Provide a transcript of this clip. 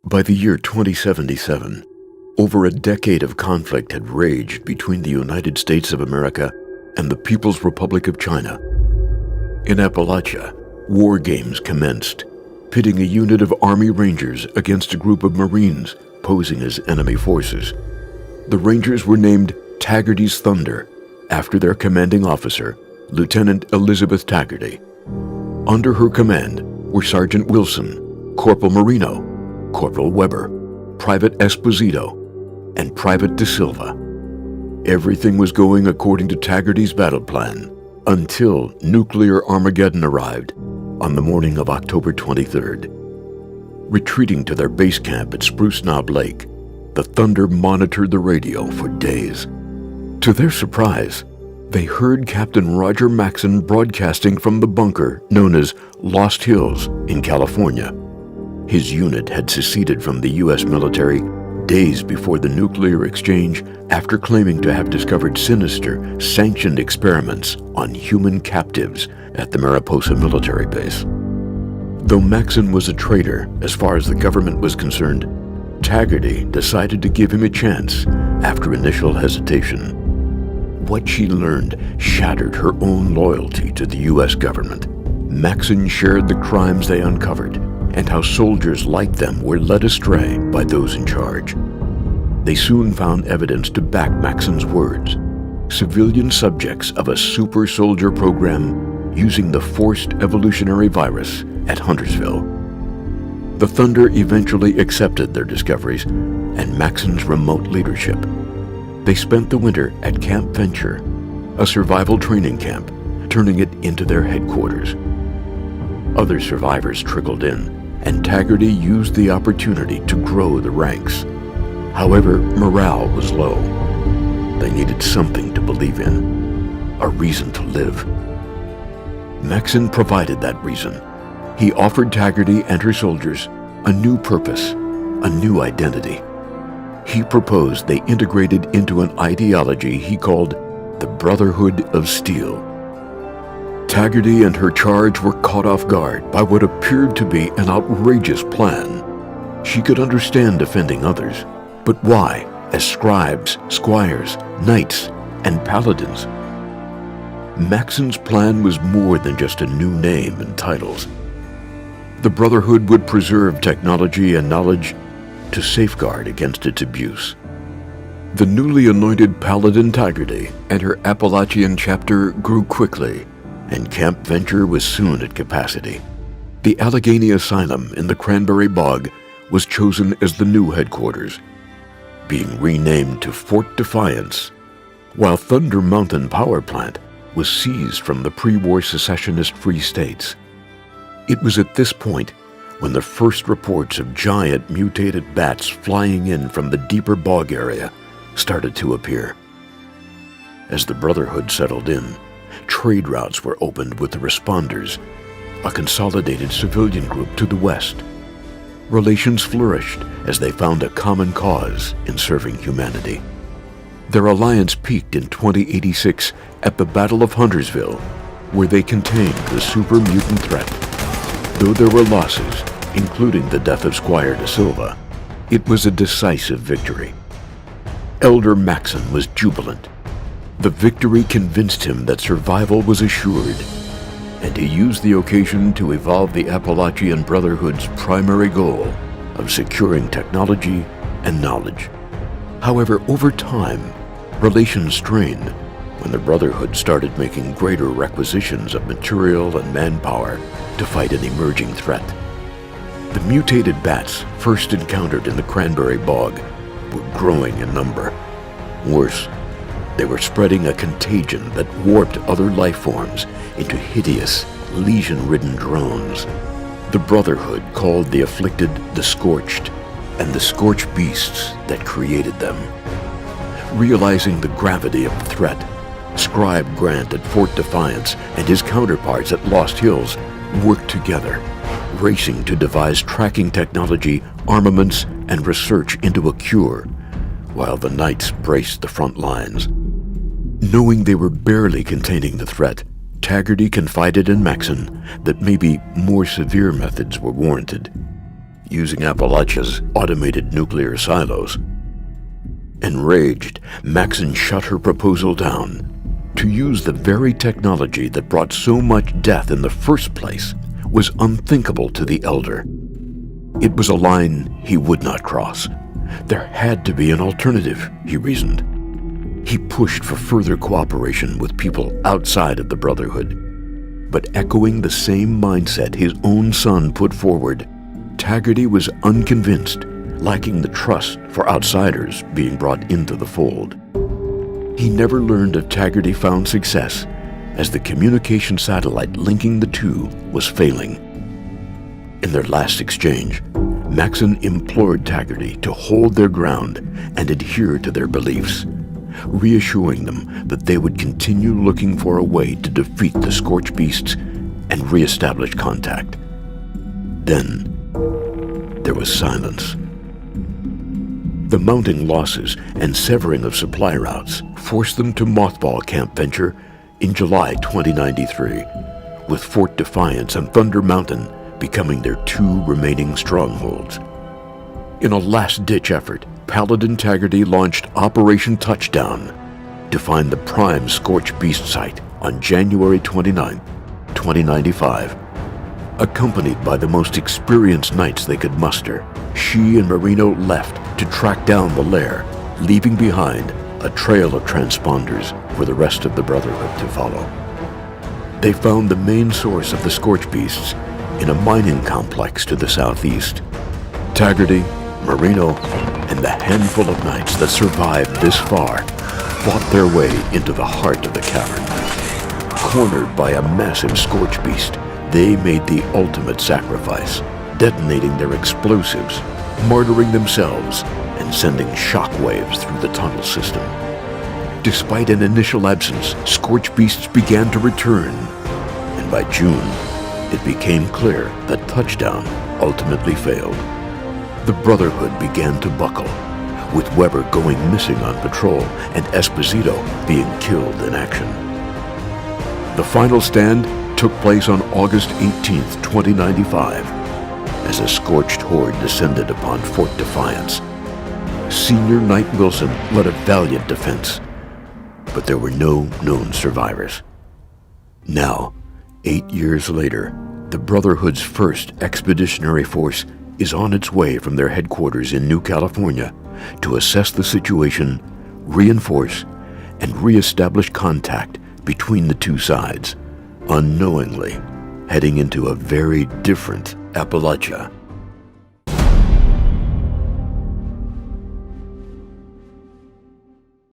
By the year 2077, over a decade of conflict had raged between the United States of America and the People's Republic of China. In Appalachia, war games commenced, pitting a unit of Army Rangers against a group of Marines posing as enemy forces. The Rangers were named Taggarty's Thunder after their commanding officer, Lieutenant Elizabeth Taggarty. Under her command were Sergeant Wilson, Corporal Marino, Corporal Weber, Private Esposito, and Private De Silva. Everything was going according to Taggarty's battle plan until nuclear Armageddon arrived on the morning of October 23rd. Retreating to their base camp at Spruce Knob Lake, the Thunder monitored the radio for days. To their surprise, they heard Captain Roger Maxson broadcasting from the bunker known as Lost Hills in California. His unit had seceded from the U.S. military days before the nuclear exchange after claiming to have discovered sinister, sanctioned experiments on human captives at the Mariposa military base. Though Maxson was a traitor as far as the government was concerned, Taggarty decided to give him a chance after initial hesitation. What she learned shattered her own loyalty to the U.S. government. Maxson shared the crimes they uncovered and how soldiers like them were led astray by those in charge. They soon found evidence to back Maxson's words: civilian subjects of a super soldier program using the forced evolutionary virus at Huntersville. The Thunder eventually accepted their discoveries and Maxson's remote leadership. They spent the winter at Camp Venture, a survival training camp, turning it into their headquarters. Other survivors trickled in, and Taggarty used the opportunity to grow the ranks. However, morale was low. They needed something to believe in, a reason to live. Maxson provided that reason. He offered Taggarty and her soldiers a new purpose, a new identity. He proposed they integrated into an ideology he called the Brotherhood of Steel. Taggarty and her charge were caught off guard by what appeared to be an outrageous plan. She could understand defending others, but why as scribes, squires, knights, and paladins? Maxson's plan was more than just a new name and titles. The Brotherhood would preserve technology and knowledge to safeguard against its abuse. The newly anointed Paladin Taggarty and her Appalachian chapter grew quickly, and Camp Venture was soon at capacity. The Allegheny Asylum in the Cranberry Bog was chosen as the new headquarters, being renamed to Fort Defiance, while Thunder Mountain Power Plant was seized from the pre-war secessionist Free States. It was at this point when the first reports of giant mutated bats flying in from the deeper bog area started to appear. As the Brotherhood settled in, trade routes were opened with the Responders, a consolidated civilian group to the west. Relations flourished as they found a common cause in serving humanity. Their alliance peaked in 2086 at the Battle of Huntersville, where they contained the super mutant threat. Though there were losses, including the death of Squire De Silva, it was a decisive victory. Elder Maxson was jubilant. The victory convinced him that survival was assured, and he used the occasion to evolve the Appalachian Brotherhood's primary goal of securing technology and knowledge. However, over time, relations strained when the Brotherhood started making greater requisitions of material and manpower to fight an emerging threat. The mutated bats first encountered in the Cranberry Bog were growing in number. Worse, they were spreading a contagion that warped other life forms into hideous, lesion-ridden drones. The Brotherhood called the afflicted the Scorched, and the scorched beasts that created them. Realizing the gravity of the threat, Scribe Grant at Fort Defiance and his counterparts at Lost Hills worked together, racing to devise tracking technology, armaments, and research into a cure, while the Knights braced the front lines. Knowing they were barely containing the threat, Taggarty confided in Maxson that maybe more severe methods were warranted. using Appalachia's automated nuclear silos. Enraged, Maxson shut her proposal down. To use the very technology that brought so much death in the first place was unthinkable to the elder. It was a line he would not cross. There had to be an alternative, he reasoned. He pushed for further cooperation with people outside of the Brotherhood. But echoing the same mindset his own son put forward, Taggarty was unconvinced, lacking the trust for outsiders being brought into the fold. He never learned if Taggarty found success, as the communication satellite linking the two was failing. In their last exchange, Maxson implored Taggarty to hold their ground and adhere to their beliefs, reassuring them that they would continue looking for a way to defeat the Scorch Beasts and reestablish contact. Then, there was silence. The mounting losses and severing of supply routes forced them to mothball Camp Venture in July 2093, with Fort Defiance and Thunder Mountain becoming their two remaining strongholds. In a last-ditch effort, Paladin Taggarty launched Operation Touchdown to find the prime Scorch Beast site on January 29, 2095. Accompanied by the most experienced knights they could muster, she and Marino left to track down the lair, leaving behind a trail of transponders for the rest of the Brotherhood to follow. They found the main source of the Scorch Beasts in a mining complex to the southeast. Taggarty, Marino, and the handful of knights that survived this far fought their way into the heart of the cavern. Cornered by a massive Scorch Beast, they made the ultimate sacrifice, detonating their explosives, martyring themselves, and sending shockwaves through the tunnel system. Despite an initial absence, Scorch Beasts began to return, and by June, it became clear that Touchdown ultimately failed. The Brotherhood began to buckle, with Weber going missing on patrol and Esposito being killed in action. The final stand took place on August 18, 2095, as a scorched horde descended upon Fort Defiance. Senior Knight Wilson led a valiant defense, but there were no known survivors. Now, 8 years later, the Brotherhood's first expeditionary force is on its way from their headquarters in New California to assess the situation, reinforce, and reestablish contact between the two sides, unknowingly heading into a very different Appalachia.